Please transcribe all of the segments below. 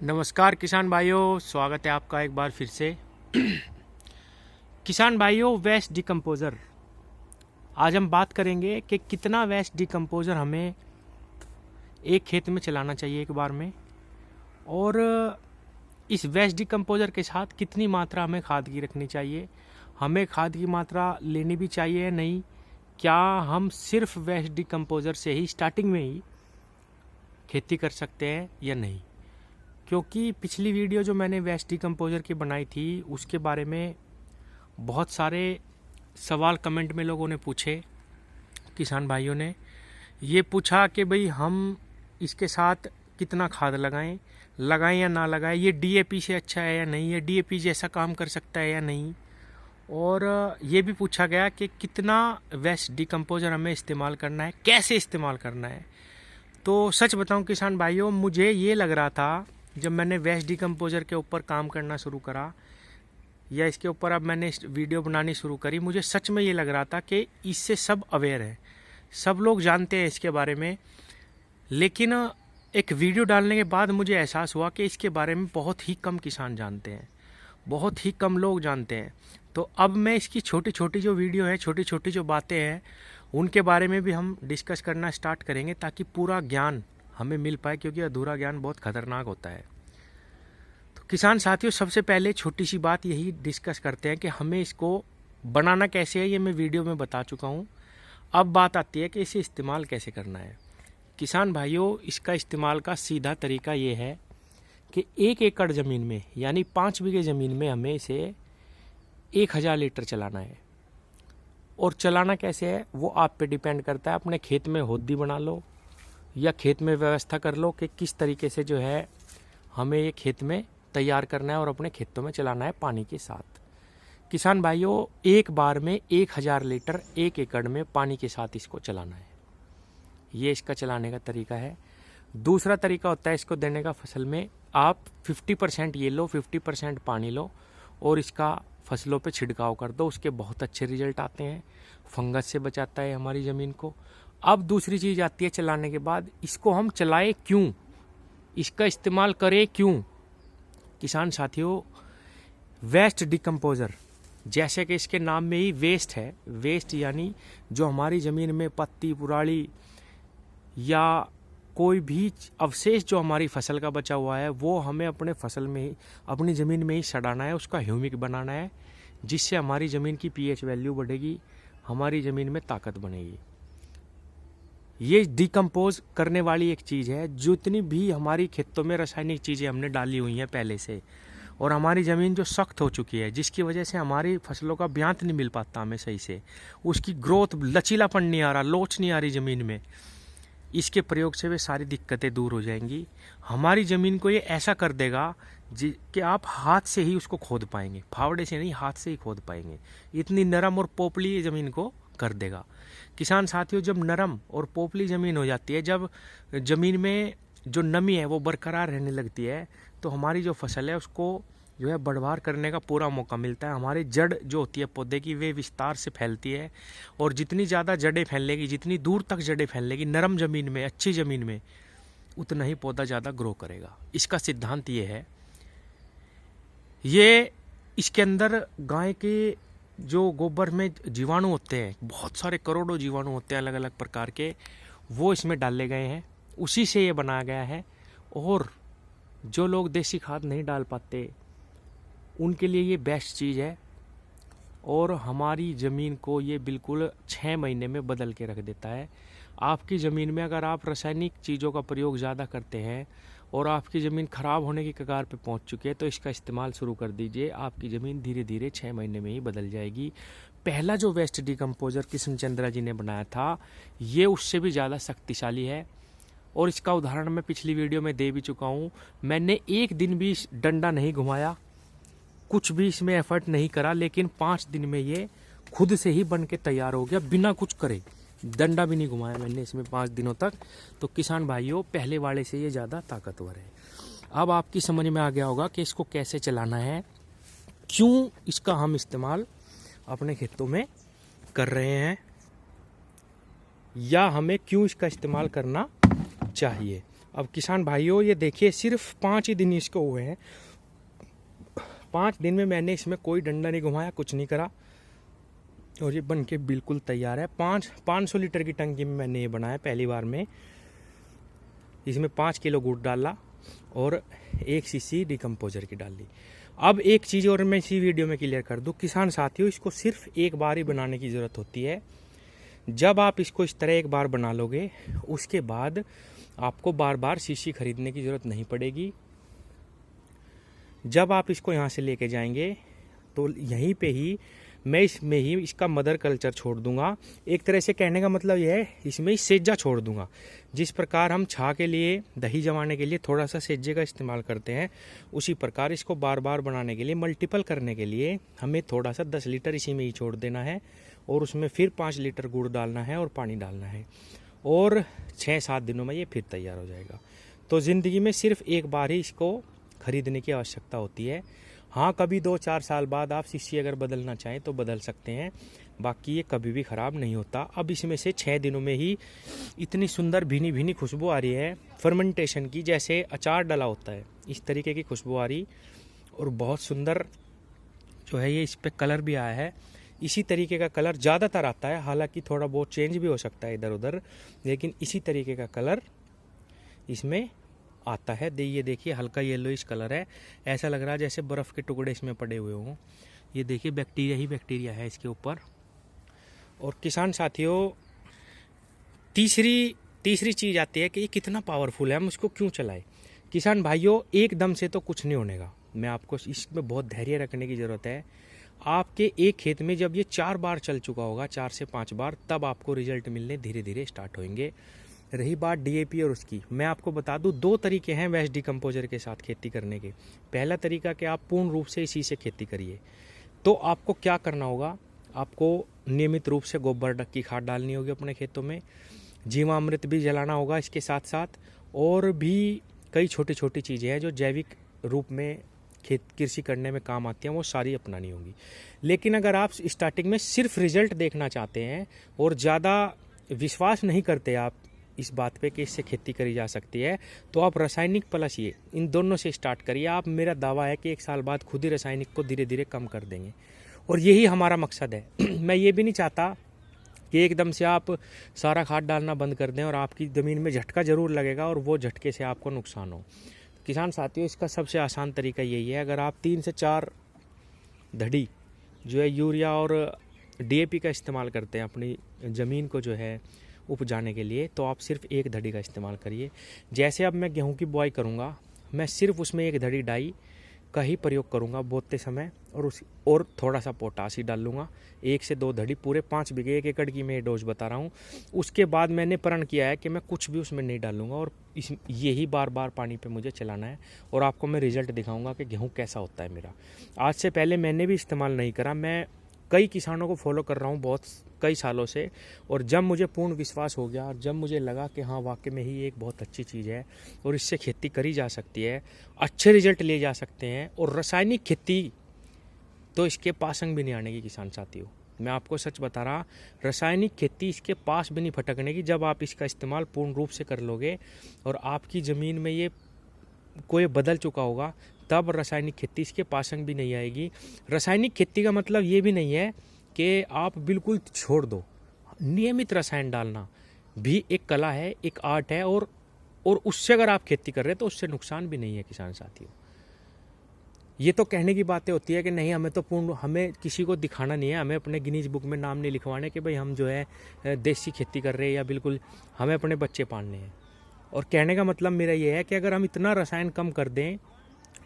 नमस्कार किसान भाइयों, स्वागत है आपका एक बार फिर से। किसान भाइयों, वेस्ट डिकम्पोज़र आज हम बात करेंगे कि कितना वेस्ट डिकम्पोज़र हमें एक खेत में चलाना चाहिए एक बार में, और इस वेस्ट डिकम्पोज़र के साथ कितनी मात्रा हमें खाद की रखनी चाहिए, हमें खाद की मात्रा लेनी भी चाहिए या नहीं, क्या हम सिर्फ वेस्ट डिकम्पोज़र से ही स्टार्टिंग में ही खेती कर सकते हैं या नहीं। क्योंकि पिछली वीडियो जो मैंने वेस्ट डिकम्पोज़र की बनाई थी उसके बारे में बहुत सारे सवाल कमेंट में लोगों ने पूछे। किसान भाइयों ने ये पूछा कि भाई हम इसके साथ कितना खाद लगाएं या ना लगाएं, ये डीएपी से अच्छा है या नहीं, ये डीएपी जैसा काम कर सकता है या नहीं। और ये भी पूछा गया कि कितना वेस्ट डिकम्पोज़र हमें इस्तेमाल करना है, कैसे इस्तेमाल करना है। तो सच बताऊं किसान भाइयों, मुझे ये लग रहा था जब मैंने वेस्ट डिकम्पोज़र के ऊपर काम करना शुरू करा या इसके ऊपर अब मैंने वीडियो बनानी शुरू करी, मुझे सच में ये लग रहा था कि इससे सब अवेयर है, सब लोग जानते हैं इसके बारे में। लेकिन एक वीडियो डालने के बाद मुझे एहसास हुआ कि इसके बारे में बहुत ही कम किसान जानते हैं, बहुत ही कम लोग जानते हैं। तो अब मैं इसकी छोटी छोटी जो वीडियो है, छोटी छोटी जो बातें हैं, उनके बारे में भी हम डिस्कस करना स्टार्ट करेंगे ताकि पूरा ज्ञान हमें मिल पाए, क्योंकि अधूरा ज्ञान बहुत खतरनाक होता है। तो किसान साथियों, सबसे पहले छोटी सी बात यही डिस्कस करते हैं कि हमें इसको बनाना कैसे है। ये मैं वीडियो में बता चुका हूँ। अब बात आती है कि इसे इस्तेमाल कैसे करना है। किसान भाइयों, इसका इस्तेमाल का सीधा तरीका ये है कि 1 एकड़ ज़मीन में यानी 5 बीघे ज़मीन में हमें इसे 1000 लीटर चलाना है। और चलाना कैसे है वो आप पे डिपेंड करता है। अपने खेत में होद्दी बना लो या खेत में व्यवस्था कर लो कि किस तरीके से जो है हमें ये खेत में तैयार करना है और अपने खेतों में चलाना है पानी के साथ। किसान भाइयों, एक बार में 1000 लीटर 1 एकड़ में पानी के साथ इसको चलाना है। ये इसका चलाने का तरीका है। दूसरा तरीका होता है इसको देने का, फसल में आप 50% ये लो, 50% पानी लो और इसका फसलों पे छिड़काव कर दो। उसके बहुत अच्छे रिजल्ट आते हैं, फंगस से बचाता है हमारी ज़मीन को। अब दूसरी चीज़ आती है चलाने के बाद, इसको हम चलाएं क्यों, इसका इस्तेमाल करें क्यों। किसान साथियों, वेस्ट डिकम्पोज़र जैसे कि इसके नाम में ही वेस्ट है, वेस्ट यानी जो हमारी ज़मीन में पत्ती पुराली या कोई भी अवशेष जो हमारी फसल का बचा हुआ है वो हमें अपने फसल में ही, अपनी ज़मीन में ही सड़ाना है, उसका ह्यूमिक बनाना है, जिससे हमारी ज़मीन की पीएच वैल्यू बढ़ेगी, हमारी ज़मीन में ताकत बनेगी। ये डिकम्पोज करने वाली एक चीज़ है। जितनी भी हमारी खेतों में रासायनिक चीज़ें हमने डाली हुई हैं पहले से, और हमारी ज़मीन जो सख्त हो चुकी है, जिसकी वजह से हमारी फसलों का ब्यांत नहीं मिल पाता हमें सही से, उसकी ग्रोथ, लचीलापन नहीं आ रहा, लोच नहीं आ रही ज़मीन में, इसके प्रयोग से वे सारी दिक्कतें दूर हो जाएंगी। हमारी ज़मीन को ये ऐसा कर देगा कि आप हाथ से ही उसको खोद पाएंगे, फावड़े से नहीं, हाथ से ही खोद पाएंगे। इतनी नरम और पोपली ज़मीन को कर देगा। किसान साथियों, जब नरम और पोपली ज़मीन हो जाती है, जब ज़मीन में जो नमी है वो बरकरार रहने लगती है, तो हमारी जो फसल है उसको जो है बढ़वार करने का पूरा मौका मिलता है। हमारी जड़ जो होती है पौधे की, वे विस्तार से फैलती है, और जितनी ज़्यादा जड़ें फैलेगी, जितनी दूर तक जड़ें फैलेगी नरम ज़मीन में, अच्छी ज़मीन में, उतना ही पौधा ज़्यादा ग्रो करेगा। इसका सिद्धांत ये है। ये इसके अंदर गाय के जो गोबर में जीवाणु होते हैं, बहुत सारे करोड़ों जीवाणु होते हैं अलग अलग प्रकार के, वो इसमें डाले गए हैं, उसी से ये बनाया गया है। और जो लोग देसी खाद नहीं डाल पाते उनके लिए ये बेस्ट चीज़ है, और हमारी ज़मीन को ये बिल्कुल 6 महीने में बदल के रख देता है। आपकी ज़मीन में अगर आप रासायनिक चीज़ों का प्रयोग ज़्यादा करते हैं और आपकी ज़मीन ख़राब होने की कगार पे पहुंच चुकी है, तो इसका इस्तेमाल शुरू कर दीजिए। आपकी ज़मीन धीरे धीरे 6 महीने में ही बदल जाएगी। पहला जो वेस्ट डिकम्पोज़र कृष्ण चंद्रा जी ने बनाया था, ये उससे भी ज़्यादा शक्तिशाली है, और इसका उदाहरण मैं पिछली वीडियो में दे भी चुका हूँ। मैंने एक दिन भी डंडा नहीं घुमाया, कुछ भी इसमें एफर्ट नहीं करा, लेकिन 5 दिन में ये खुद से ही बन के तैयार हो गया, बिना कुछ करे। डंडा भी नहीं घुमाया मैंने इसमें 5 दिनों तक। तो किसान भाइयों, पहले वाले से ये ज़्यादा ताकतवर है। अब आपकी समझ में आ गया होगा कि इसको कैसे चलाना है, क्यों इसका हम इस्तेमाल अपने खेतों में कर रहे हैं, या हमें क्यों इसका इस्तेमाल करना चाहिए। अब किसान भाइयों ये देखिए, सिर्फ 5 ही दिन इसको हुए हैं। 5 दिन में मैंने इसमें कोई डंडा नहीं घुमाया, कुछ नहीं करा, और ये बन के बिल्कुल तैयार है। 500 लीटर की टंकी में मैंने ये बनाया पहली बार में। इसमें 5 किलो गुड़ डाला और 1 सीसी डिकम्पोजर की डाल ली। अब एक चीज़ और मैं इसी वीडियो में क्लियर कर दूं किसान साथियों, इसको सिर्फ एक बार ही बनाने की ज़रूरत होती है। जब आप इसको इस तरह एक बार बना लोगे, उसके बाद आपको बार बार शीशी खरीदने की ज़रूरत नहीं पड़ेगी। जब आप इसको यहाँ से लेके जाएंगे तो यहीं पे ही मैं इसमें ही इसका मदर कल्चर छोड़ दूंगा। एक तरह से कहने का मतलब यह है, इसमें ही सेज्जा छोड़ दूंगा। जिस प्रकार हम छा के लिए, दही जमाने के लिए थोड़ा सा सेज्जे का इस्तेमाल करते हैं, उसी प्रकार इसको बार बार बनाने के लिए, मल्टीपल करने के लिए हमें थोड़ा सा 10 लीटर इसी में ही छोड़ देना है, और उसमें फिर 5 लीटर गुड़ डालना है और पानी डालना है, और 6-7 दिनों में ये फिर तैयार हो जाएगा। तो ज़िंदगी में सिर्फ एक बार ही इसको खरीदने की आवश्यकता होती है। हाँ, कभी 2-4 साल बाद आप शीशी अगर बदलना चाहें तो बदल सकते हैं, बाकी ये कभी भी ख़राब नहीं होता। अब इसमें से 6 दिनों में ही इतनी सुंदर भीनी भीनी खुशबू आ रही है फर्मेंटेशन की, जैसे अचार डला होता है, इस तरीके की खुशबू आ रही, और बहुत सुंदर जो है ये इस पर कलर भी आया है। इसी तरीके का कलर ज़्यादातर आता है, हालांकि थोड़ा बहुत चेंज भी हो सकता है इधर उधर, लेकिन इसी तरीके का कलर इसमें आता है। ये देखिए हल्का येलोइश कलर है, ऐसा लग रहा है जैसे बर्फ़ के टुकड़े इसमें पड़े हुए हों। ये देखिए बैक्टीरिया ही बैक्टीरिया है इसके ऊपर। और किसान साथियों, तीसरी चीज़ आती है कि ये कितना पावरफुल है, हम उसको क्यों चलाएं। किसान भाइयों, एकदम से तो कुछ नहीं होने का, मैं आपको इसमें बहुत धैर्य रखने की ज़रूरत है। आपके एक खेत में जब ये 4 बार चल चुका होगा, 4 से 5 बार, तब आपको रिजल्ट मिलने धीरे धीरे स्टार्ट होंगे। रही बात डीएपी और उसकी, मैं आपको बता दूं 2 तरीके हैं वेस्ट डिकम्पोजर के साथ खेती करने के। पहला तरीका कि आप पूर्ण रूप से इसी से खेती करिए। तो आपको क्या करना होगा, आपको नियमित रूप से गोबर डक की खाद डालनी होगी अपने खेतों में, जीवामृत भी जलाना होगा इसके साथ साथ, और भी कई छोटी छोटी चीज़ें हैं जो जैविक रूप में कृषि करने में काम आती हैं, वो सारी अपनानी होगी। लेकिन अगर आप स्टार्टिंग में सिर्फ रिजल्ट देखना चाहते हैं और ज़्यादा विश्वास नहीं करते आप इस बात पे कि इससे खेती करी जा सकती है, तो आप रासायनिक प्लस ये, इन दोनों से स्टार्ट करिए। आप, मेरा दावा है कि 1 साल बाद खुद ही रासायनिक को धीरे धीरे कम कर देंगे, और यही हमारा मकसद है। मैं ये भी नहीं चाहता कि एकदम से आप सारा खाद डालना बंद कर दें और आपकी ज़मीन में झटका ज़रूर लगेगा और वो झटके से आपको नुकसान हो। किसान साथियों, इसका सबसे आसान तरीका यही है, अगर आप 3 से 4 धड़ी जो है यूरिया और डीएपी का इस्तेमाल करते हैं अपनी ज़मीन को जो है उपजाने के लिए, तो आप सिर्फ 1 धड़ी का इस्तेमाल करिए। जैसे अब मैं गेहूं की बुआई करूंगा, मैं सिर्फ उसमें 1 धड़ी डाई का ही प्रयोग करूंगा बोते समय, और थोड़ा सा पोटास ही डाल लूँगा। 1 से 2 धड़ी पूरे 5 बीघे 1 एकड़ की मैं डोज बता रहा हूँ। उसके बाद मैंने प्रण किया है कि मैं कुछ भी उसमें नहीं डालूंगा, और यही बार बार पानी पे मुझे चलाना है, और आपको मैं रिजल्ट दिखाऊंगा कि गेहूँ कैसा होता है मेरा। आज से पहले मैंने भी इस्तेमाल नहीं करा, मैं कई किसानों को फॉलो कर रहा हूँ कई सालों से, और जब मुझे पूर्ण विश्वास हो गया और जब मुझे लगा कि हाँ वाकई में ही एक बहुत अच्छी चीज़ है और इससे खेती करी जा सकती है, अच्छे रिजल्ट लिए जा सकते हैं, और रासायनिक खेती तो इसके पासंग भी नहीं आने की किसान साथियों, मैं आपको सच बता रहा, रासायनिक खेती इसके पास भी नहीं फटकने की। जब आप इसका इस्तेमाल पूर्ण रूप से कर लोगे और आपकी ज़मीन में ये कोई बदल चुका होगा, तब रासायनिक खेती इसके पासंग भी नहीं आएगी। रासायनिक खेती का मतलब ये भी नहीं है कि आप बिल्कुल छोड़ दो, नियमित रसायन डालना भी एक कला है, एक आर्ट है, और उससे अगर आप खेती कर रहे हैं तो उससे नुकसान भी नहीं है किसान साथियों। ये तो कहने की बातें होती है कि नहीं, हमें किसी को दिखाना नहीं है, हमें अपने गिनीज बुक में नाम नहीं लिखवाने कि भाई हम जो है देसी खेती कर रहे हैं, या बिल्कुल हमें अपने बच्चे पालने हैं। और कहने का मतलब मेरा ये है कि अगर हम इतना रसायन कम कर दें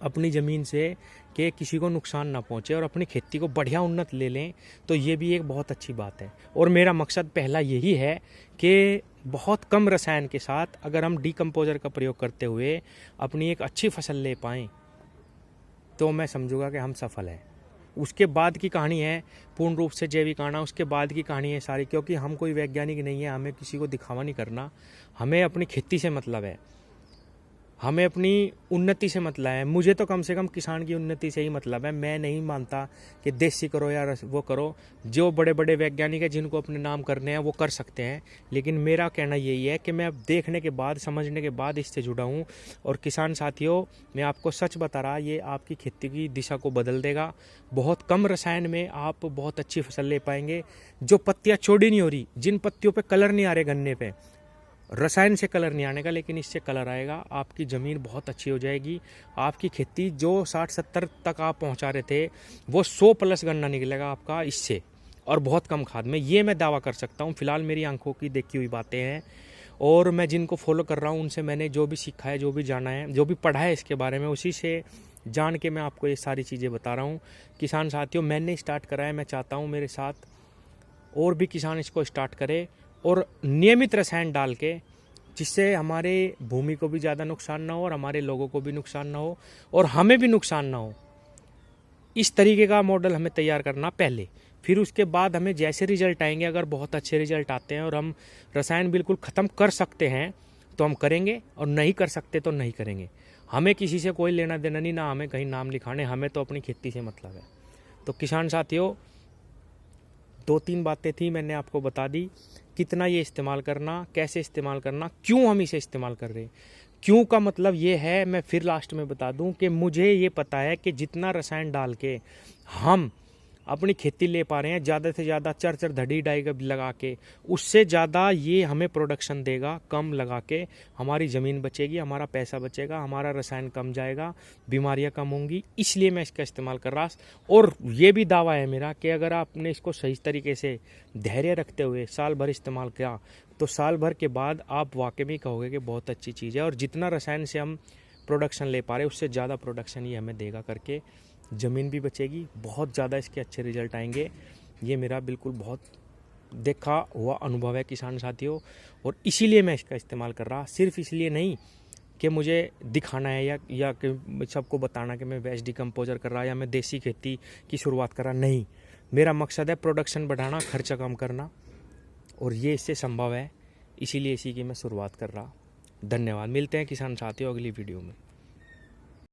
अपनी ज़मीन से कि किसी को नुकसान ना पहुंचे और अपनी खेती को बढ़िया उन्नत ले लें, तो ये भी एक बहुत अच्छी बात है। और मेरा मकसद पहला यही है कि बहुत कम रसायन के साथ अगर हम डिकम्पोजर का प्रयोग करते हुए अपनी एक अच्छी फसल ले पाएँ, तो मैं समझूंगा कि हम सफल हैं। उसके बाद की कहानी है पूर्ण रूप से जैविक आना, उसके बाद की कहानी है सारी, क्योंकि हम कोई वैज्ञानिक नहीं है, हमें किसी को दिखावा नहीं करना, हमें अपनी खेती से मतलब है। हमें अपनी उन्नति से मतलब है। मुझे तो कम से कम किसान की उन्नति से ही मतलब है। मैं नहीं मानता कि देसी करो या वो करो। जो बड़े बड़े वैज्ञानिक हैं जिनको अपने नाम करने हैं वो कर सकते हैं, लेकिन मेरा कहना यही है कि मैं अब देखने के बाद, समझने के बाद इससे जुड़ा हूँ। और किसान साथियों, मैं आपको सच बता रहा, ये आपकी खेती की दिशा को बदल देगा। बहुत कम रसायन में आप बहुत अच्छी फसल ले पाएंगे। जो पत्तियाँ चौड़ी नहीं हो रही, जिन पत्तियों पे कलर नहीं आ रहे गन्ने पे, रसायन से कलर नहीं आने का, लेकिन इससे कलर आएगा। आपकी ज़मीन बहुत अच्छी हो जाएगी। आपकी खेती जो 60-70 तक आप पहुंचा रहे थे, वो 100 प्लस गन्ना निकलेगा आपका इससे, और बहुत कम खाद में। ये मैं दावा कर सकता हूँ। फिलहाल मेरी आंखों की देखी हुई बातें हैं, और मैं जिनको फॉलो कर रहा हूँ उनसे मैंने जो भी सीखा है, जो भी जाना है, जो भी पढ़ा है इसके बारे में, उसी से जान के मैं आपको ये सारी चीज़ें बता रहा हूँ। किसान साथियों, मैंने स्टार्ट करा है, मैं चाहता हूँ मेरे साथ और भी किसान इसको स्टार्ट करें, और नियमित रसायन डाल के, जिससे हमारे भूमि को भी ज़्यादा नुकसान ना हो और हमारे लोगों को भी नुकसान ना हो और हमें भी नुकसान ना हो। इस तरीके का मॉडल हमें तैयार करना पहले, फिर उसके बाद हमें जैसे रिजल्ट आएंगे, अगर बहुत अच्छे रिजल्ट आते हैं और हम रसायन बिल्कुल ख़त्म कर सकते हैं तो हम करेंगे, और नहीं कर सकते तो नहीं करेंगे। हमें किसी से कोई लेना देना नहीं, ना हमें कहीं नाम लिखाने, हमें तो अपनी खेती से मतलब है। तो किसान साथियों, 2-3 बातें थी, मैंने आपको बता दी। कितना ये इस्तेमाल करना, कैसे इस्तेमाल करना, क्यों हम इसे इस्तेमाल कर रहे हैं। क्यों का मतलब ये है, मैं फिर लास्ट में बता दूं कि मुझे ये पता है कि जितना रसायन डाल के हम अपनी खेती ले पा रहे हैं, ज़्यादा से ज़्यादा चर धड़ी डाई लगा के, उससे ज़्यादा ये हमें प्रोडक्शन देगा। कम लगा के हमारी ज़मीन बचेगी, हमारा पैसा बचेगा, हमारा रसायन कम जाएगा, बीमारियां कम होंगी। इसलिए मैं इसका इस्तेमाल कर रहा। और ये भी दावा है मेरा कि अगर आपने इसको सही तरीके से धैर्य रखते हुए साल भर इस्तेमाल किया, तो साल भर के बाद आप वाकई में कहोगे कि बहुत अच्छी चीज़ है। और जितना रसायन से हम प्रोडक्शन ले पा रहे हैं, उससे ज़्यादा प्रोडक्शन ये हमें देगा करके, ज़मीन भी बचेगी, बहुत ज़्यादा इसके अच्छे रिजल्ट आएंगे। ये मेरा बिल्कुल बहुत देखा हुआ अनुभव है किसान साथियों, और इसीलिए मैं इसका इस्तेमाल कर रहा। सिर्फ इसलिए नहीं कि मुझे दिखाना है या कि सबको बताना कि मैं वेस्ट डिकम्पोजर कर रहा या मैं देसी खेती की शुरुआत कर रहा, नहीं। मेरा मकसद है प्रोडक्शन बढ़ाना, खर्चा कम करना, और ये इससे संभव है। इसीलिए इसी की मैं शुरुआत कर रहा। धन्यवाद। मिलते हैं किसान साथियों अगली वीडियो में।